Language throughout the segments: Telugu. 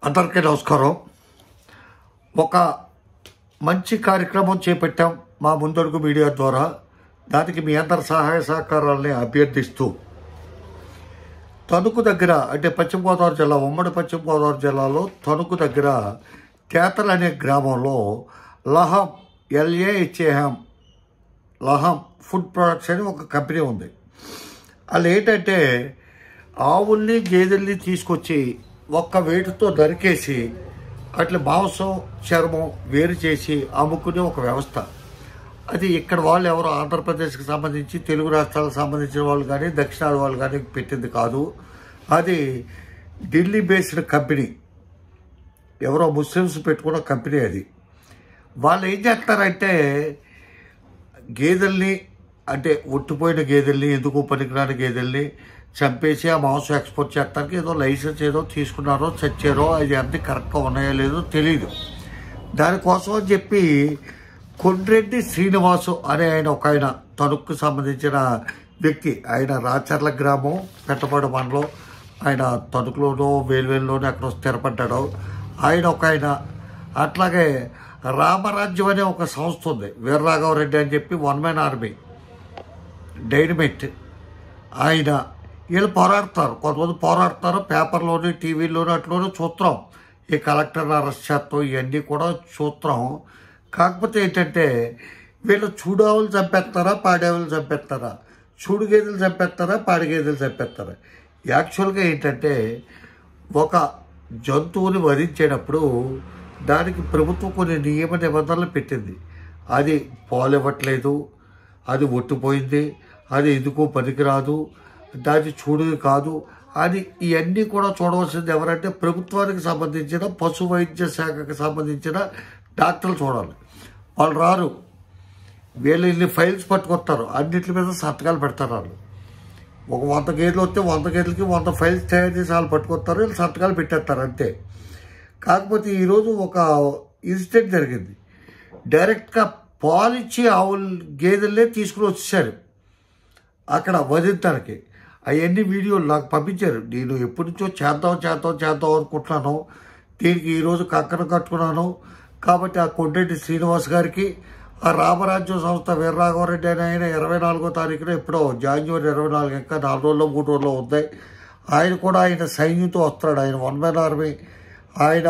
అందరికీ నమస్కారం. ఒక మంచి కార్యక్రమం చేపట్టాం మా ముందడుగు మీడియా ద్వారా. దానికి మీ అందరి సహాయ సహకారాలని అభ్యర్థిస్తూ తణుకు దగ్గర అంటే పశ్చిమ గోదావరి జిల్లా ఉమ్మడి పశ్చిమ గోదావరి జిల్లాలో తణుకు దగ్గర కేతల్ అనే గ్రామంలో లహం LAHAM లహం ఫుడ్ ప్రొడక్ట్స్ అని ఒక కంపెనీ ఉంది. వాళ్ళు ఏంటంటే ఆవుల్ని గేదెల్ని తీసుకొచ్చి ఒక్క వేటుతో నరికేసి అట్లా మాంసం చర్మం వేరు చేసి అమ్ముకునే ఒక వ్యవస్థ. అది ఇక్కడ వాళ్ళు ఎవరు ఆంధ్రప్రదేశ్కి సంబంధించి తెలుగు రాష్ట్రాలకు సంబంధించిన వాళ్ళు కానీ దక్షిణాది వాళ్ళు కానీ పెట్టింది కాదు. అది ఢిల్లీ బేస్డ్ కంపెనీ, ఎవరో ముస్లిమ్స్ పెట్టుకున్న కంపెనీ అది. వాళ్ళు ఏం చేస్తారంటే గేదెల్ని అంటే ఒట్టిపోయిన గేదెల్ని, ఎందుకు పనికిరాని గేదెల్ని చంపేసి ఆ మాంసం ఎక్స్పోర్ట్ చేస్తానికి ఏదో లైసెన్స్ ఏదో తీసుకున్నారో చచ్చారో అది అన్నీ కరెక్ట్గా ఉన్నాయో లేదో తెలియదు. దానికోసం అని చెప్పి కొండ్రెడ్డి శ్రీనివాసు అనే ఆయన తణుక్కు సంబంధించిన వ్యక్తి. ఆయన రాచర్ల గ్రామం పెట్టపాడు మండలం. ఆయన తణుకులోనో వేలువేలులోనో ఎక్కడో స్థిరపడ్డాడు. ఆయన అట్లాగే రామరాజ్యం అనే ఒక సంస్థ ఉంది, వీరరాఘవరెడ్డి అని చెప్పి వన్ మ్యాన్ ఆర్మీ డైనమైట్. ఆయన వీళ్ళు పోరాడతారు, కొంతమంది పోరాడతారు. పేపర్లోని టీవీలోని అట్లోనూ చూస్తాం. ఈ కలెక్టర్ని అరెస్ట్ చేస్తాం, ఇవన్నీ కూడా చూస్తాం. కాకపోతే ఏంటంటే వీళ్ళు చూడావులు చంపేస్తారా, పాడేవులు చంపేస్తారా, చూడు గేదెలు చంపేస్తారా, పాడి గేదెలు చంపేస్తారా. యాక్చువల్గా ఏంటంటే ఒక జంతువుని వధించేటప్పుడు దానికి ప్రభుత్వం కొన్ని నియమ నిబంధనలు పెట్టింది. అది పాలు ఇవ్వట్లేదు, అది ఒట్టిపోయింది, అది ఎందుకో పనికిరాదు, దాని చూడదు కాదు అని ఇవన్నీ కూడా చూడవలసింది ఎవరంటే ప్రభుత్వానికి సంబంధించిన పశు వైద్య శాఖకు సంబంధించిన డాక్టర్లు చూడాలి. వాళ్ళు రారు. వీళ్ళు ఇన్ని ఫైల్స్ పట్టుకొస్తారు, అన్నింటి మీద సంతకాలు పెడతారు. వాళ్ళు ఒక 100 గేదెలు వస్తే 100 గేదెలకి 100 ఫైల్స్ తయారు చేసి వాళ్ళు పట్టుకొస్తారు, వీళ్ళు సంతకాలు పెట్టేస్తారు అంతే. కాకపోతే ఈరోజు ఒక ఇన్సిడెంట్ జరిగింది. డైరెక్ట్గా పాలిచ్చి ఆవులు గేదెలనే తీసుకుని వచ్చేసారు అక్కడ వధించడానికి. అవన్నీ వీడియోలు నాకు పంపించారు. నేను ఎప్పటి నుంచో చేద్దాం అనుకుంటున్నాను. దీనికి ఈరోజు కంకణం కట్టుకున్నాను. కాబట్టి ఆ కొండ్రెడ్డి శ్రీనివాస్ గారికి, ఆ రామరాజ్యం సంస్థ వీరరాఘవరెడ్డి అని ఆయన 24వ తారీఖున ఎప్పుడో జనవరి 24 ఇంకా 4 రోజుల్లో 3 రోజుల్లో ఉంది. ఆయన కూడా ఆయన సైన్యంతో వస్తాడు. ఆయన వన్ మ్యాన్ ఆర్మీ. ఆయన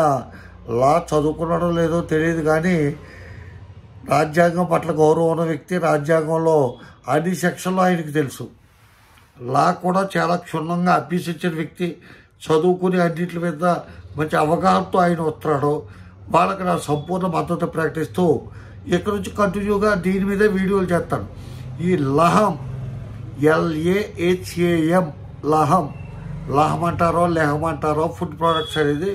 లా చదువుకున్నాడో లేదో తెలియదు కానీ రాజ్యాంగం పట్ల గౌరవం ఉన్న వ్యక్తి. రాజ్యాంగంలో అన్ని సెక్షన్లో ఆయనకి తెలుసు. లా కూడా చాలా క్షుణ్ణంగా అభ్యసించిన వ్యక్తి. చదువుకుని అన్నింటి మీద మంచి అవగాహనతో ఆయన వస్తున్నాడు. వాళ్ళకి నా సంపూర్ణ మద్దతు ప్రకటిస్తూ ఇక్కడి నుంచి కంటిన్యూగా దీని మీదే వీడియోలు చేస్తాను. ఈ లహం LAHAM లహం అంటారో లెహం అంటారో ఫుడ్ ప్రొడక్ట్స్ అనేది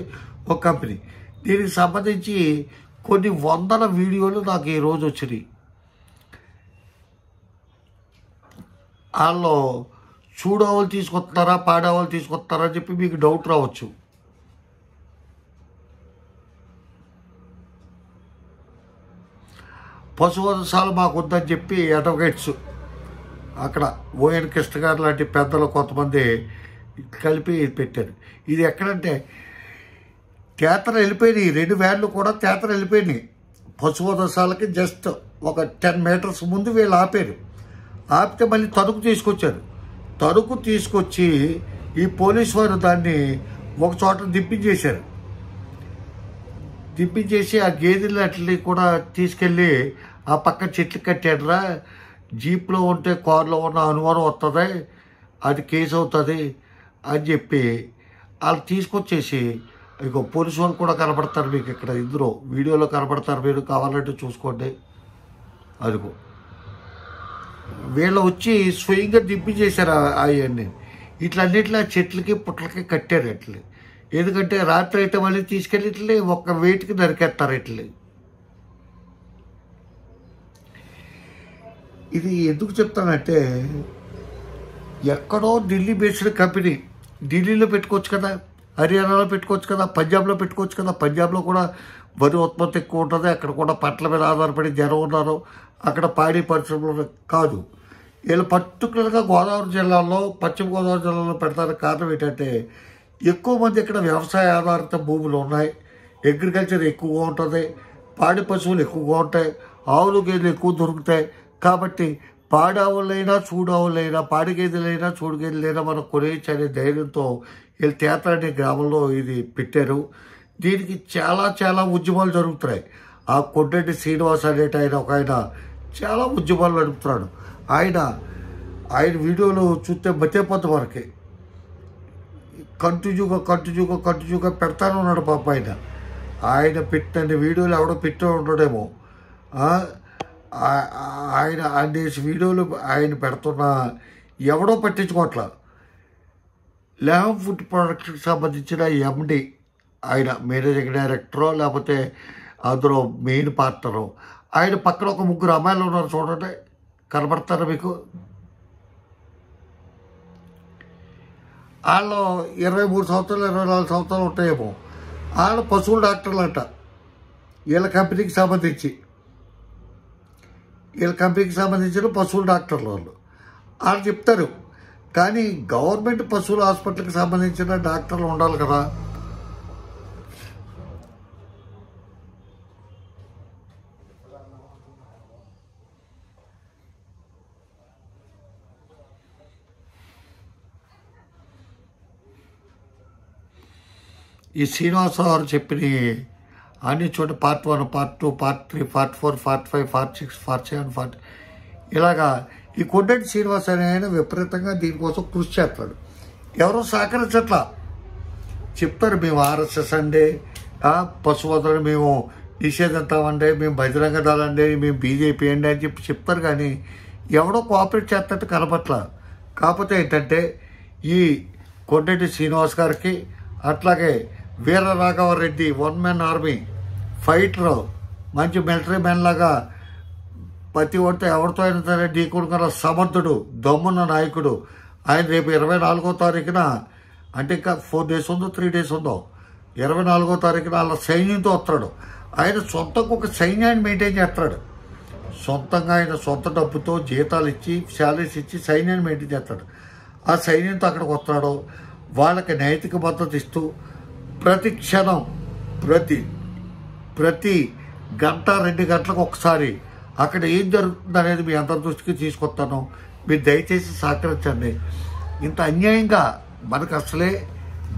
ఒక కంపెనీ. దీనికి సంబంధించి కొన్ని వందల వీడియోలు నాకు ఈరోజు వచ్చినాయి. వాళ్ళు చూడావులు తీసుకొస్తున్నారా, పాడావులు తీసుకొస్తున్నారా అని చెప్పి మీకు డౌట్ రావచ్చు. పశువధశాల మాకు వద్దని చెప్పి అడ్వకేట్స్ అక్కడ ON కృష్ణ గారు లాంటి పెద్దలు కొంతమంది కలిపి పెట్టారు. ఇది ఎక్కడంటే తేతర వెళ్ళిపోయినాయి. 2 వ్యాన్లు కూడా తేతర వెళ్ళిపోయినాయి. పశువధశాలకి జస్ట్ ఒక 10 మీటర్స్ ముందు వీళ్ళు ఆపారు. ఆపితే మళ్ళీ తణుకు తీసుకొచ్చారు. తణుకు తీసుకొచ్చి ఈ పోలీసు వారు దాన్ని ఒక చోట దింపించేశారు. దింపించేసి ఆ గేదెలు అట్లని కూడా తీసుకెళ్ళి ఆ పక్క చెట్లు కట్టాడురా, జీప్లో ఉంటే కారులో ఉన్న అనుమానం వస్తుంది, అది కేసు అవుతుంది అని చెప్పి వాళ్ళు తీసుకొచ్చేసి ఇక పోలీసు వాళ్ళు కూడా కనపడతారు మీకు ఇక్కడ ఇందులో వీడియోలో కనపడతారు. మీరు కావాలంటే చూసుకోండి. అదిగో వీళ్ళు వచ్చి స్వయంగా దింపించేశారు అవన్నీ. ఇట్లన్నిట్లా చెట్లకి పుట్లకి కట్టారు ఇట్లా. ఎందుకంటే రాత్రి అయితే మళ్ళీ తీసుకెళ్ళి ఇట్లే ఒక్క వేటికి నరికేస్తారు ఇట్లే. ఇది ఎందుకు చెప్తానంటే ఎక్కడో ఢిల్లీ బేస్డ్ కంపెనీ. ఢిల్లీలో పెట్టుకోవచ్చు కదా, హర్యానాలో పెట్టుకోవచ్చు కదా, పంజాబ్లో పెట్టుకోవచ్చు కదా. పంజాబ్లో కూడా వరి ఉత్పత్తి ఎక్కువ ఉంటుంది. అక్కడ కూడా పంటల మీద ఆధారపడి జనం ఉన్నారు. అక్కడ పాడి పరిశ్రమలు కాదు. వీళ్ళు పర్టికులర్గా గోదావరి జిల్లాలో పశ్చిమ గోదావరి జిల్లాలో పెడతానికి కారణం ఏంటంటే ఎక్కువ మంది ఇక్కడ వ్యవసాయ ఆధారిత భూములు ఉన్నాయి, అగ్రికల్చర్ ఎక్కువగా ఉంటుంది, పాడి పశువులు ఎక్కువగా ఉంటాయి, ఆవులు గేదెలు ఎక్కువ దొరుకుతాయి. కాబట్టి పాడి ఆవులైనా చూడు ఆవులైనా పాడి గేదెలైనా చూడు గేదెలైనా మనం కొనేయచ్చు అనే ధైర్యంతో వీళ్ళు తేత అనే గ్రామంలో ఇది పెట్టారు. దీనికి చాలా చాలా ఉద్యమాలు జరుగుతున్నాయి. ఆ కొండటి శ్రీనివాస్ అనేట ఒక ఆయన చాలా ఉద్యమాలు నడుపుతున్నాడు. ఆయన వీడియోలు చూస్తే మతేపోతే మనకి కంటిన్యూగా పెడతానే ఉన్నాడు పాప. ఆయన పెట్టిన వీడియోలు ఎవడో పెట్టి ఉండడేమో. ఆయన అనేసి వీడియోలు ఆయన పెడుతున్నా ఎవడో పట్టించుకోవట్లా. ల్యామ్ ఫుడ్ ప్రొడక్ట్కి సంబంధించిన ఎండి ఆయన మేనేజింగ్ డైరెక్టరో లేకపోతే అందులో మెయిన్ పార్ట్నరు. ఆయన పక్కన ఒక 3 అమ్మాయిలు ఉన్నారు చూడండి, కనబడతారా మీకు? వాళ్ళు 23 సంవత్సరాలు 24 సంవత్సరాలు ఉంటాయేమో. వాళ్ళు పశువుల డాక్టర్లు అంట. వీళ్ళ కంపెనీకి సంబంధించిన పశువుల డాక్టర్లు వాళ్ళు చెప్తారు. కానీ గవర్నమెంట్ పశువుల హాస్పిటల్కి సంబంధించిన డాక్టర్లు ఉండాలి కదా. ఈ శ్రీనివాసరావు గారు చెప్పిన అన్ని చోట part 1, part 2, part 3, part 4, part 5, part 6, part 7, ఇలాగా ఈ కొండటి శ్రీనివాస్ అనే ఆయన విపరీతంగా దీనికోసం కృషి చేస్తాడు. ఎవరో సహకరించట్లా. చెప్తారు మేము ఆర్ఎస్ఎస్ అండి, పశువధులను మేము నిషేధిస్తామండి, మేము బహిరంగ దళండి, మేము బీజేపీ అండి అని చెప్తారు. కానీ ఎవడో కోఆపరేట్ చేస్తట్టు కనపట్లా. కాకపోతే ఏంటంటే ఈ కొండటి శ్రీనివాస్ గారికి అట్లాగే వీర రాఘవరెడ్డి 1 man ఆర్మీ ఫైటరు, మంచి మిలిటరీ మ్యాన్ లాగా ప్రతి ఒడితో ఎవరితో అయినా సరే ఢీకొడుకున్న సమర్థుడు, దమ్మున్న నాయకుడు. ఆయన రేపు 24వ తారీఖున, అంటే ఇంకా 4 days ఉందో 3 days ఉందో, 24వ తారీఖున వాళ్ళ సైన్యంతో వస్తాడు. ఆయన సొంతంగా ఒక సైన్యాన్ని మెయింటైన్ చేస్తాడు. సొంతంగా ఆయన సొంత డబ్బుతో జీతాలు ఇచ్చి శాలరీస్ ఇచ్చి సైన్యాన్ని మెయింటైన్ చేస్తాడు. ఆ సైన్యంతో అక్కడికి వస్తాడు. వాళ్ళకి నైతిక మద్దతు ఇస్తూ ప్రతి క్షణం ప్రతి గంట 2 గంటలకు ఒకసారి అక్కడ ఏం జరుగుతుంది అనేది మీ అందరి దృష్టికి తీసుకొస్తాను. మీరు దయచేసి సహకరించండి. ఇంత అన్యాయంగా మనకు అసలే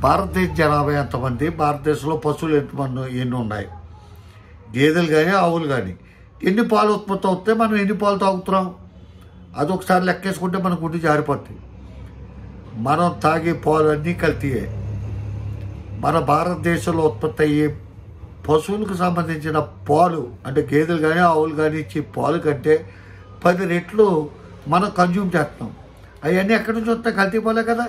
భారతదేశ జనాభా ఎంతమంది, భారతదేశంలో పశువులు ఎన్ని ఉన్నాయి, గేదెలు కానీ ఆవులు కానీ, ఎన్ని పాలు ఉత్పత్తి అవుతాయి, మనం ఎన్ని పాలు తాగుతున్నాం, అది ఒకసారి లెక్కేసుకుంటే మన గుండె జారిపోతుంది. మనం తాగే పాలు అన్నీ కల్తీయే. మన భారతదేశంలో ఉత్పత్తి అయ్యే పశువులకు సంబంధించిన పాలు, అంటే గేదెలు కానీ ఆవులు కానీ ఇచ్చే పాలు కంటే 10 రెట్లు మనం కన్జ్యూమ్ చేస్తున్నాం. అవన్నీ ఎక్కడి నుంచి వస్తాయి? కల్తీ పాలే కదా.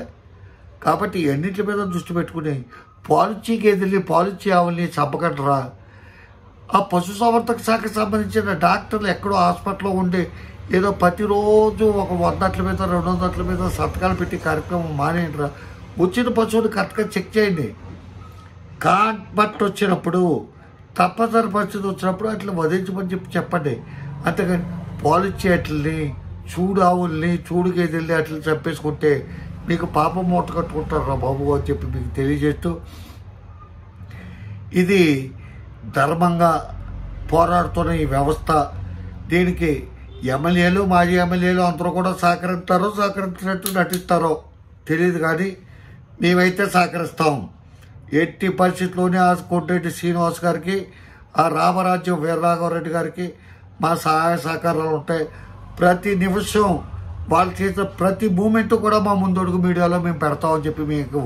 కాబట్టి అన్నింటి మీద దృష్టి పెట్టుకుని పాలిచ్చే గేదెల్ని పాలిచ్చే ఆవుల్ని చంపకంటరా. ఆ పశు సంవర్ధక శాఖకు సంబంధించిన డాక్టర్లు ఎక్కడో హాస్పిటల్లో ఉండి ఏదో ప్రతిరోజు ఒక 100 అట్ల మీద 200 అట్ల మీద సంతకాలు పెట్టి కార్యక్రమం మానేయండిరా. వచ్చిన పశువుని కరెక్ట్గా చెక్ చేయండి. బట్ వచ్చినప్పుడు, తప్పనిసరి పరిస్థితి వచ్చినప్పుడు అట్లా వదిలించమని చెప్పండి. అంతేగాని పాలిచ్చే అట్లని, చూడు ఆవుల్ని, చూడు గేదెల్ని అట్లా చంపేసుకుంటే మీకు పాపం మూట కట్టుకుంటారా బాబు అని చెప్పి మీకు తెలియజేస్తూ, ఇది ధర్మంగా పోరాడుతున్న ఈ వ్యవస్థ, దీనికి ఎమ్మెల్యేలు, మాజీ ఎమ్మెల్యేలు అందరూ కూడా సహకరించినట్టు నటిస్తారో తెలియదు. కానీ మేమైతే సహకరిస్తాం. ఎట్టి పరిస్థితుల్లోనే ఆ కొండరెడ్డి శ్రీనివాస్ గారికి, ఆ రామరాజ్యం వీరరాఘవరెడ్డి గారికి మా సహాయ సహకారాలు ఉంటాయి. ప్రతి నిమిషం వాళ్ళు చేసిన ప్రతి మూమెంట్ కూడా మా ముందడుగు మీడియాలో మేము పెడతామని చెప్పి మీకు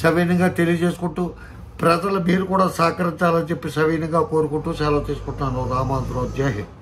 సవినయంగా తెలియజేసుకుంటూ, ప్రజలు మీరు కూడా సహకరించాలని చెప్పి సవినయంగా కోరుకుంటూ సెలవు తీసుకుంటున్నాను. రామాంధ్రరావు, జై హింద్.